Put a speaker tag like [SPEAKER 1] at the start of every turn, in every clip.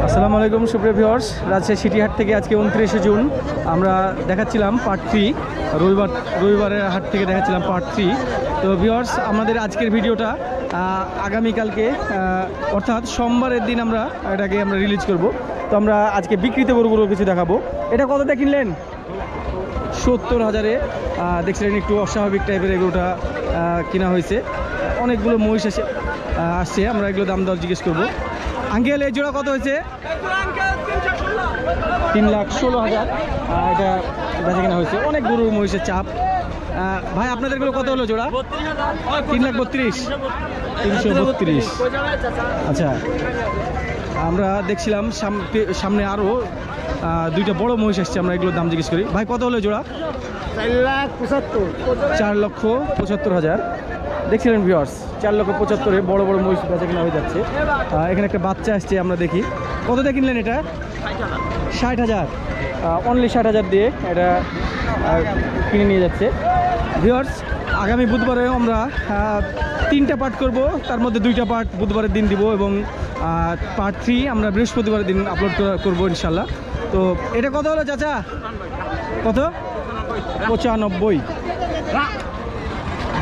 [SPEAKER 1] আসসালামু আলাইকুম সুপ্রিয় ভিউয়ার্স, রাজশাহী সিটি হাট থেকে আজকে 29শে জুন আমরা দেখাচ্ছিলাম পার্ট 3। রবিবারের হাট থেকে দেখাচ্ছিলাম পার্ট 3। তো ভিউয়ার্স, আমাদের আজকের ভিডিওটা আগামীকালকে অর্থাৎ সোমবারের দিন আমরা এটাকে রিলিজ করব। তো আমরা আজকে বিক্রিত গরুগুলো কিছু দেখাবো। এটা কতটা কিনলেন? 70,000-এ। দেখছিলেন একটু অস্বাভাবিক টাইপের এগুলোটা কেনা হয়েছে। অনেকগুলো মহিষ আসছে, আমরা এগুলো দাম দর জিজ্ঞেস করবো। আঙ্কেল, এই জোড়া কত হয়েছে? 3,16,000 এটা বেচা কেনা হয়েছে। অনেক গরু মহিষের চাপ। ভাই, আপনাদেরগুলো কত হলো জোড়া? 3,32,000, 332। আচ্ছা, আমরা দেখছিলাম সামনে আরও দুইটা বড় মহিষ আসছে, আমরা এগুলোর দাম জিজ্ঞেস করি। ভাই, কত হলো জোড়া? 4,75,000। দেখছিলেন ভিউয়ার্স, 4,75,000-এ বড় বড় মহিষ বেচা কেনা হয়ে যাচ্ছে। এখানে একটা বাচ্চা আসছে, আমরা দেখি কত দিয়ে কিনলেন এটা? 60,000, অনলি 60,000 দিয়ে এটা কিনে নিয়ে যাচ্ছে। ভিউয়ার্স, আগামী বুধবারে আমরা 3টা পার্ট করব, তার মধ্যে 2টা পার্ট বুধবারের দিন দিব এবং পার্ট 3 আমরা বৃহস্পতিবারের দিন আপলোড করবো ইনশাল্লাহ। তো এটা কত হলো চাচা? কত? 95।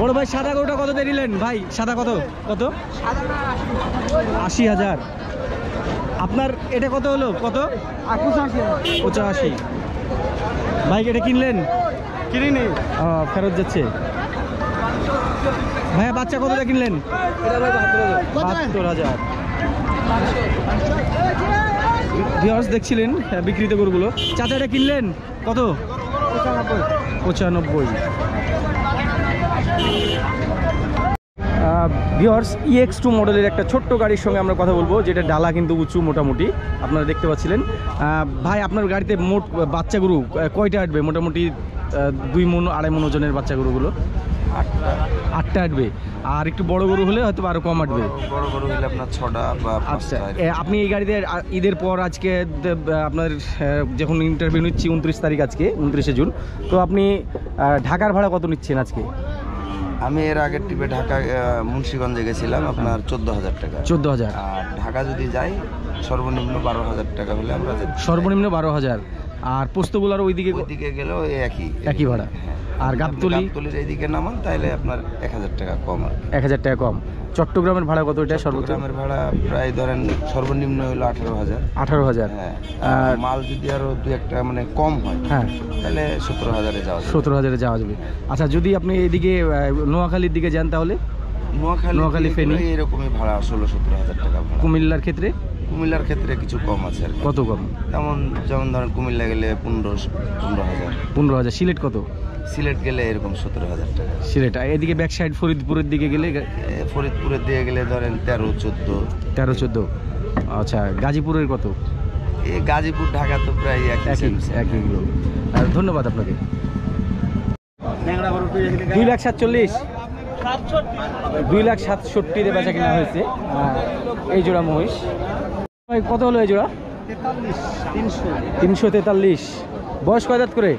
[SPEAKER 1] বড় ভাই, সাদা গরুটা কত দিয়ে নিলেন? ভাই, সাদা কত? 80,000। আপনার এটা কত হলো? কত? 85। ভাই, এটা কিনলেন? কিনিনি, ফেরত যাচ্ছে। ভাইয়া, বাচ্চা কত দিয়ে কিনলেন? 72,000। ভিউয়ার্স, দেখছিলেন বিক্রিত গরুগুলো। চাচা, এটা কিনলেন কত? 95। ভিউয়ার্স, EX2 মডেলের একটা ছোট্ট গাড়ির সঙ্গে আমরা কথা বলবো, যেটা ডালা কিন্তু উঁচু মোটামুটি আপনারা দেখতে পাচ্ছিলেন। ভাই, আপনার গাড়িতে মোট বাচ্চা গরু কয়টা আটবে? মোটামুটি 2 মণ 2.5 মণ ওজনের বাচ্চা গরুগুলো 8টা আটবে। আর একটু বড় গরু হলে হয়তো আরো কম আটবে।
[SPEAKER 2] বড় গরু হলে আপনার 6টা বা 5টা।
[SPEAKER 1] আপনি এই গাড়িতে ঈদের পর আজকে আপনার যখন ইন্টারভিউ নিচ্ছি 29 তারিখ, আজকে 29শে জুন, তো আপনি ঢাকার ভাড়া কত নিচ্ছেন আজকে?
[SPEAKER 2] আমি এর আগের ট্রিপে ঢাকা মুন্সিগঞ্জে গেছিলাম, আপনার 14,000 টাকা।
[SPEAKER 1] 14,000। আর
[SPEAKER 2] ঢাকা যদি যাই সর্বনিম্ন 12,000 টাকা হলে আমরা
[SPEAKER 1] সর্বনিম্ন 12,000। আর পোস্তগুলার ওইদিকে
[SPEAKER 2] গেলেও একই ভাড়া।
[SPEAKER 1] আর গাবতলির
[SPEAKER 2] এইদিকে নামান তাহলে আপনার 1,000 টাকা কম।
[SPEAKER 1] 1,000 টাকা কম। চট্টগ্রামের ভাড়া কত? এটা
[SPEAKER 2] চট্টগ্রামের ভাড়া প্রায় ধরেন সর্বনিম্ন হলো 18,000।
[SPEAKER 1] 18,000।
[SPEAKER 2] হ্যাঁ, মাল যদি আরো 2-1টা মানে কম হয়, হ্যাঁ, তাহলে 17,000-এ যাওয়া যাবে।
[SPEAKER 1] 17,000-এ যাওয়া যাবে। আচ্ছা, যদি আপনি এদিকে নোয়াখালীর দিকে যান তাহলে? নোয়াখালী ফেনী
[SPEAKER 2] এরকমই ভাড়া 16-17,000 টাকা।
[SPEAKER 1] কুমিল্লার ক্ষেত্রে?
[SPEAKER 2] কুমিল্লার ক্ষেত্রে কিছু কম আছে।
[SPEAKER 1] কত কম?
[SPEAKER 2] যেমন ধরেন কুমিল্লা গেলে 15,000।
[SPEAKER 1] 15,000। সিলেট কত?
[SPEAKER 2] সিলেট গেলে এরকম 17,000 টাকা।
[SPEAKER 1] সিলেট। এদিকে ব্যাক সাইড ফরিদপুরের দিকে গেলে?
[SPEAKER 2] ফরিদপুরের দিকে গেলে ধরেন
[SPEAKER 1] 13-14। আচ্ছা, গাজীপুরের কত?
[SPEAKER 2] এই গাজীপুর ঢাকা তো প্রায় একই।
[SPEAKER 1] ধন্যবাদ আপনাকে। 2,47,000, 2,67,000-এ বেচা কিনা হয়েছে এই জোড়া মহিষ। কত হলো এই জোড়া? 343। বয়স কয় দাঁত করে?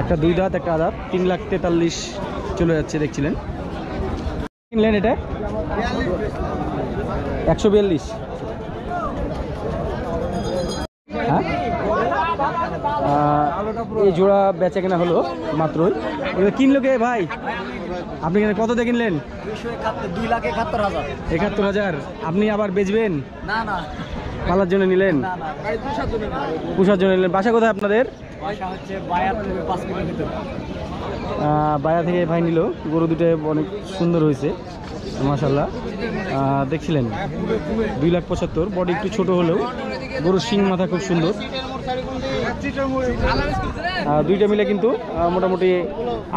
[SPEAKER 1] একটা 2 দাঁত, একটা আদাত। 3,43,000 চলে যাচ্ছে, দেখছিলেন। কিনলেন এটা? 142। হ্যাঁ, এই জোড়া বেচা কেনা হলো মাত্রই। এবার কিনলো কে ভাই? আপনি কত দিয়ে কিনলেন? 2,71,000। আপনি আবার বেচবেন?
[SPEAKER 3] না,
[SPEAKER 1] পালার জন্য নিলেন? পুষার জন্য নিলেন। বাসা কোথায় আপনাদের? বায়া থেকে ভাই নিল। গরু দুটো অনেক সুন্দর হয়েছে মাশাআল্লাহ। দেখছিলেন 2,75,000। বডি একটু ছোট হলেও গরুর শিং মাথা খুব সুন্দর। দুইটা মিলে কিন্তু মোটামুটি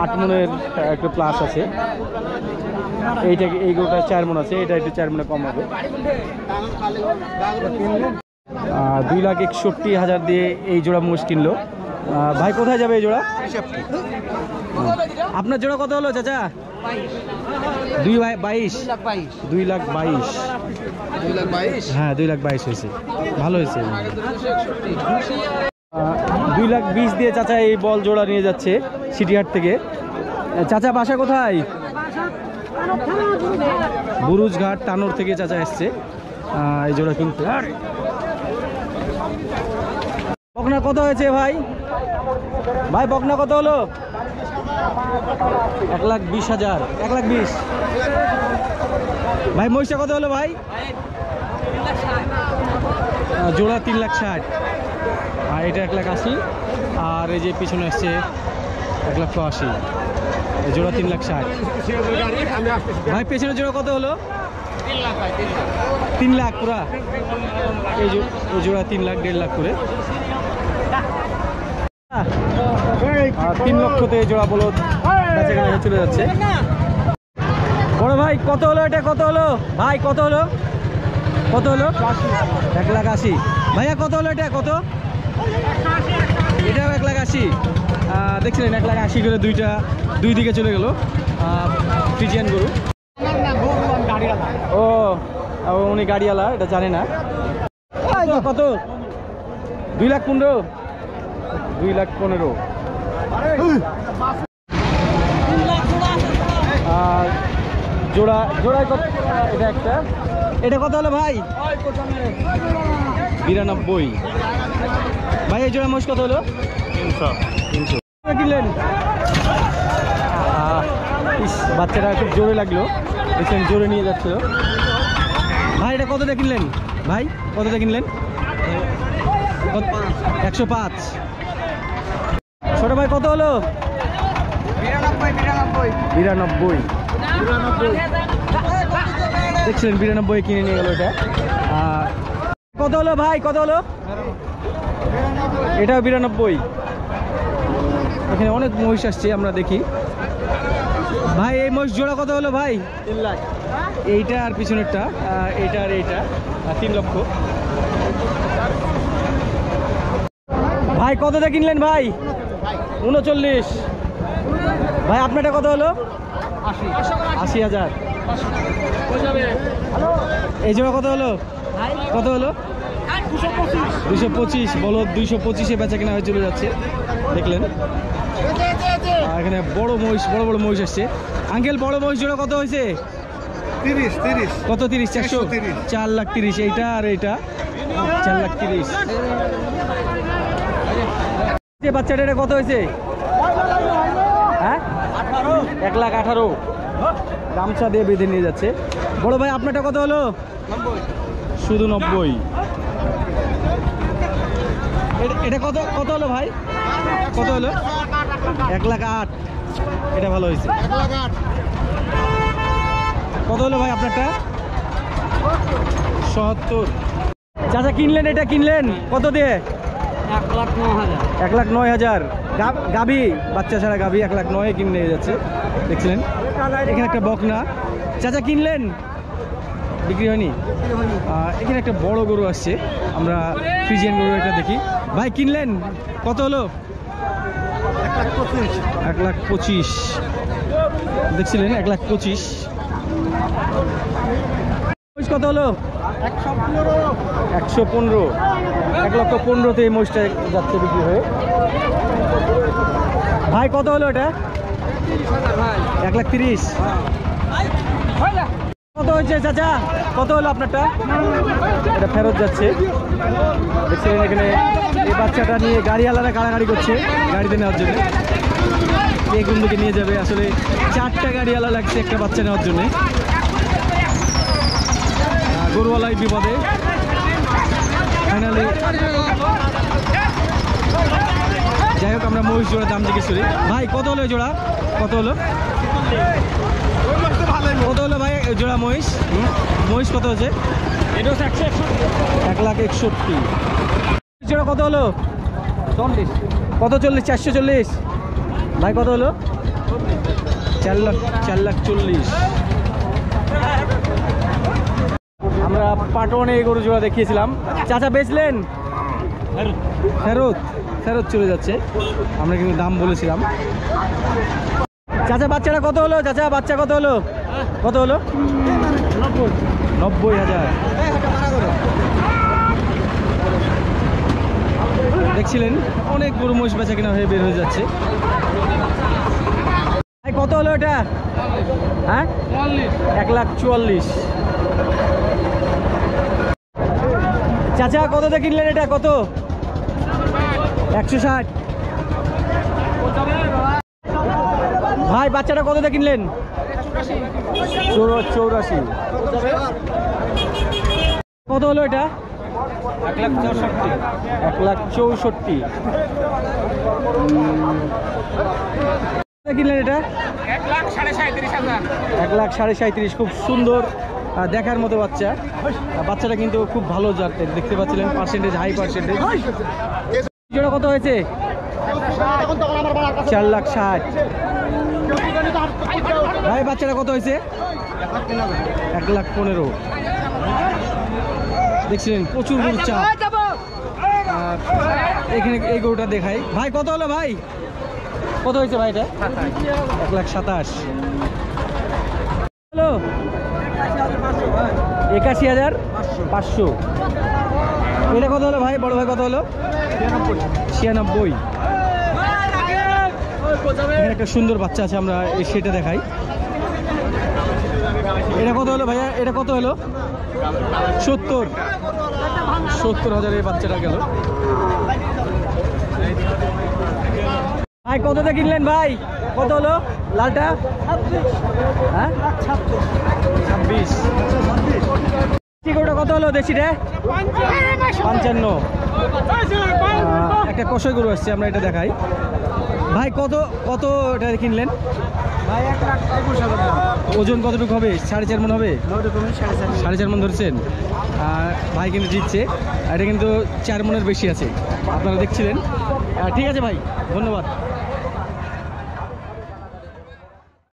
[SPEAKER 1] 8 মণের একটু প্লাস আছে। এই গরুটা 4 মণ আছে, এটা একটু 4 মণে কম হবে। 2,61,000 দিয়ে এই জোড়া মোষ কিনলো। ভাই, কোথায় যাবে এই জোড়া? আপনার জোড়া কত হলো চাচা? 2,22,000। 2,22,000। হ্যাঁ, 2,22,000 হয়েছে। ভালো হয়েছে। 2,20,000 দিয়ে চাচা এই বল জোড়া নিয়ে যাচ্ছে সিটিহাট থেকে। চাচা, বাসা কোথায়? বুরুজঘাট, তানোর থেকে চাচা এসছে। এই জোড়া কিনতে। বকনা কত হয়েছে ভাই? ভাই বকনা কত হলো? 1,20,000, 1,20,000। ভাই মহিষা কত হলো ভাই? জোড়া 3,60,000। আর এটা 1,80,000। আর এই যে পিছনে আসছে 1,80,000। জোড়া 3,60,000। ভাই পেছনে জোড়া কত হলো? 3 লাখ পুরা। এই জোড়া 3 লাখ 1.5 লাখ করে। 3 লক্ষতে জোড়া বলো বেচাকেনা চলে যাচ্ছে। বড় ভাই কত হলো এটা? কত হলো ভাই? কত হলো? কত হলো? 1,80,000। ভাইয়া কত হলো এটা? কত? এটাও 1,80,000। দেখছিলেন 1,80,000 করে দুই দিকে চলে গেল ফ্রিজিয়ান গরু। ও উনি গাড়িওয়ালা, এটা জানে না। কত? 2,15,000। 2,15,000। আর জোড়ায় কত? এটা একটা। এটা কত হলো ভাই? 92। ভাই এই জোড়া মোষ কত হলো? 300। কিনলেন? বাচ্চাটা খুব জোরে লাগলো, দেখছেন জোরে নিয়ে যাচ্ছিল। ভাই এটা কতটা কিনলেন? ভাই কতটা কিনলেন? 105। ছোট ভাই কত হলো? 92। দেখছিলেন 92 কিনে নিয়ে গেল এটা। কত হলো ভাই? কত হলো? এটাও 92। এখানে অনেক মহিষ আসছে, আমরা দেখি। ভাই এই মহিষ জোড়া কত হলো ভাই? 3 লাখ। এইটা আর পিছনেরটা, এইটা আর এইটা 3 লক্ষ। ভাই কতটা কিনলেন ভাই? 39। ভাই আপনারটা কত হলো? 80,000। এই জোড়া কত হলো? কত হলো? 225। বলো 225-এ বেচা কেনা হয়ে চলে যাচ্ছে, দেখলেন। এখানে বড় মহিষ আসছে। আঙ্কেল বড় মহিষ জোড়া কত হয়েছে?
[SPEAKER 2] 30।
[SPEAKER 1] কত? 30? 400? 4,30,000। এইটা আর এইটা 4,30,000। বাচ্চাটা এটা কত হয়েছে? হ্যাঁ 1,18,000। গামছা দিয়ে বেঁধে নিয়ে যাচ্ছে। বড় ভাই আপনারটা কত হলো? 90। শুধু 90। এটা কত হলো ভাই? কত হলো? 1,08,000। এটা ভালো হয়েছে।
[SPEAKER 2] 1,08,000।
[SPEAKER 1] কত হলো ভাই আপনারটা? 70। চাচা কিনলেন, এটা কিনলেন কত দিয়ে?
[SPEAKER 2] 1,09,000।
[SPEAKER 1] 1,09,000। গাভী, বাচ্চা ছাড়া গাভী 1,09,000 কিনে নিয়ে যাচ্ছে, দেখছিলেন। এখানে একটা বকনা চাচা কিনলেন, বিক্রি হয়নি। এখানে একটা বড় গরু আসছে, আমরা ফ্রিজিয়ান গরু একটা দেখি। ভাই কিনলেন? কত হলো? 1,25,000। দেখছিলেন 1,25,000। কত হলো? 115। 1,15,000-তে এই মহিষটা যাচ্ছে বিক্রি হয়ে। ভাই কত হলো এটা? 1,30,000। কত হয়েছে চাচা? কত হলো আপনারটা? এটা ফেরত যাচ্ছে, দেখছিলেন। এখানে এই বাচ্চাটা নিয়ে গাড়িওয়ালারা কাড়াকাড়ি করছে গাড়িতে নেওয়ার জন্য। কে কোন দিকে নিয়ে যাবে? আসলে 4টা গাড়িওয়ালা লাগছে একটা বাচ্চা নেওয়ার জন্য। গরুওয়ালাই বিপদে। ফাইনালি যাই হোক, আমরা মহিষ জোড়া দাম জিজ্ঞেস করি। ভাই কত হলো জোড়া? কত হলো? কত হলো ভাই জোড়া মহিষ? মহিষ কত হচ্ছে? 1,61,000। জোড়া কত হলো? 40। কত? 40? 440। ভাই কত হলো? 4,40,000। আমরা পাটনে এই গরু জোড়া দেখিয়েছিলাম, চাচা বেচলেন? ফেরত চলে যাচ্ছে। আমরা কিন্তু দাম বলেছিলাম। চাচা বাচ্চাটা কত হলো? চাচা বাচ্চা কত হলো? কত হলো? 90,000। দেখছিলেন অনেক গরু মহিষ বেচা কিনা হয়ে বের হয়ে যাচ্ছে। কত হলো এটা? হ্যাঁ 1,44,000। চাচা কততে কিনলেন এটা? কত? 160। ভাই বাচ্চাটা কততে কিনলেন? 84। কত হলো এটা? 1,64,000। কিনলেন এটা? 1,37,500। খুব সুন্দর দেখার মতো বাচ্চা। বাচ্চাটা কিন্তু খুব ভালো জাতের, দেখতে পাচ্ছিলেন, পার্সেন্টেজ হাই পার্সেন্টেজ। জোড়া কত হয়েছে? 4,60,000। ভাই বাচ্চাটা কত হয়েছে? 1,15,000। দেখছিলেন প্রচুর গরুর চাপ। এখানে এই গরুটা দেখাই। ভাই কত হলো ভাই? কত হয়েছে ভাই এটা? 1,27,000। হলো 81,500। এটা কত হলো ভাই? বড় ভাই কত হলো? 96। এখানে একটা সুন্দর বাচ্চা আছে, আমরা সেটা দেখাই। এটা কত হলো ভাইয়া? এটা কত হলো? 70,000 এই বাচ্চাটা গেল। ভাই কতটা কিনলেন ভাই? কত হলো লালটা? 26। চিকোটা কত হলো দেশিটা? 55। একটা কষাই গরু আসছে, আমরা এটা দেখাই। ভাই কত এটা কিনলেন? ভাই 1,21,000। ওজন কতটুকু হবে? 4.5 মণ হবে? 4.5 মণ ধরছেন। ভাই কিন্তু জিতছে। এটা কিন্তু 4 মণের বেশি আছে, আপনারা দেখছিলেন। ঠিক আছে ভাই, ধন্যবাদ।